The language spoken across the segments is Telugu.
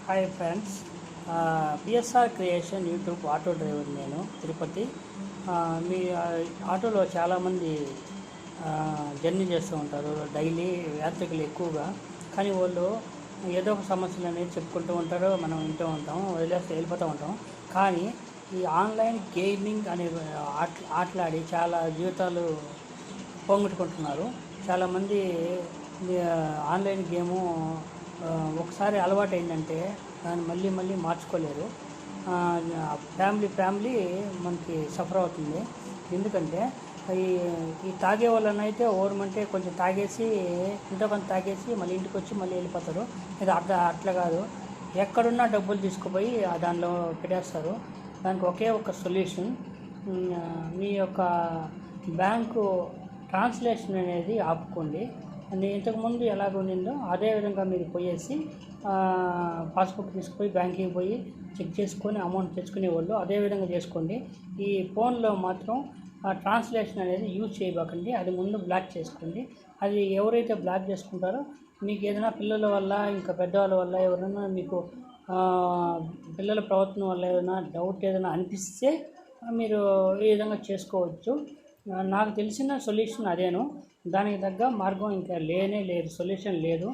Hi friends, PSR creation YouTube auto driver నేను తిరుపతి. మీ ఆటోలో చాలామంది జర్నీ చేస్తూ ఉంటారు డైలీ, యాత్రికులు ఎక్కువగా. కానీ వాళ్ళు ఏదో ఒక సమస్యలు అనేది చెప్పుకుంటూ ఉంటారు, మనం వింటూ ఉంటాం, వదిలేస్తే వెళ్ళిపోతూ ఉంటాం. కానీ ఈ ఆన్లైన్ గేమింగ్ అనే ఆటలాడి చాలా జీవితాలు పోగొట్టుకుంటున్నారు. చాలామంది ఆన్లైన్ గేము ఒకసారి అలవాటు అయిందంటే దాన్ని మళ్ళీ మళ్ళీ మార్చుకోలేరు. ఫ్యామిలీ మనకి సఫర్ అవుతుంది. ఎందుకంటే ఈ ఈ తాగే వాళ్ళనైతే ఓరమంటే కొంచెం తాగేసి ఇంట్లో కొంత తాగేసి మళ్ళీ ఇంటికి వచ్చి మళ్ళీ వెళ్ళిపోతారు. ఇది అట్లా కాదు, ఎక్కడున్నా డబ్బులు తీసుకుపోయి దానిలో పెట్టేస్తారు. దానికి ఒకే ఒక సొల్యూషన్, మీ యొక్క బ్యాంకు ట్రాన్స్లేషన్ అనేది ఆపుకోండి. ఇంతకుముందు ఎలాగ ఉండిందో అదేవిధంగా మీరు పోయేసి పాస్బుక్ తీసుకుపోయి బ్యాంక్కి పోయి చెక్ చేసుకొని అమౌంట్ తెచ్చుకునేవాళ్ళు అదేవిధంగా చేసుకోండి. ఈ ఫోన్లో మాత్రం ట్రాన్స్లేషన్ అనేది యూజ్ చేయబాకండి, అది ముందు బ్లాక్ చేసుకోండి. అది ఎవరైతే బ్లాక్ చేసుకుంటారో మీకు ఏదైనా పిల్లల వల్ల ఇంకా పెద్దవాళ్ళ వల్ల ఎవరైనా మీకు పిల్లల ప్రవర్తన వల్ల ఏదైనా డౌట్ ఏదైనా అనిపిస్తే మీరు ఈ విధంగా చేసుకోవచ్చు. నాకు తెలిసిన సొల్యూషన్ అదేను. దానికి తగ్గ మార్గం ఇంకా లేదు, సొల్యూషన్ లేదు.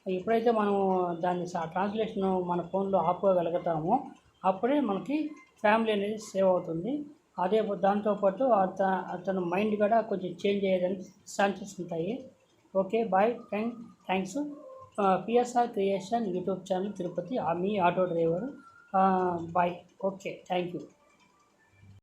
ఎప్పుడైతే మనం దాన్ని ట్రాన్స్లేషన్ మన ఫోన్లో ఆపుకోగలుగుతామో అప్పుడే మనకి ఫ్యామిలీ అనేది సేవ్ అవుతుంది. అదే దాంతోపాటు అతను మైండ్ కూడా కొంచెం చేంజ్ అయ్యేదానికి ఛాన్సెస్ ఉంటాయి. Okay, bye, thanks. PSR creation YouTube channel Tirupati, మీ auto driver. Bye. Okay, thank you.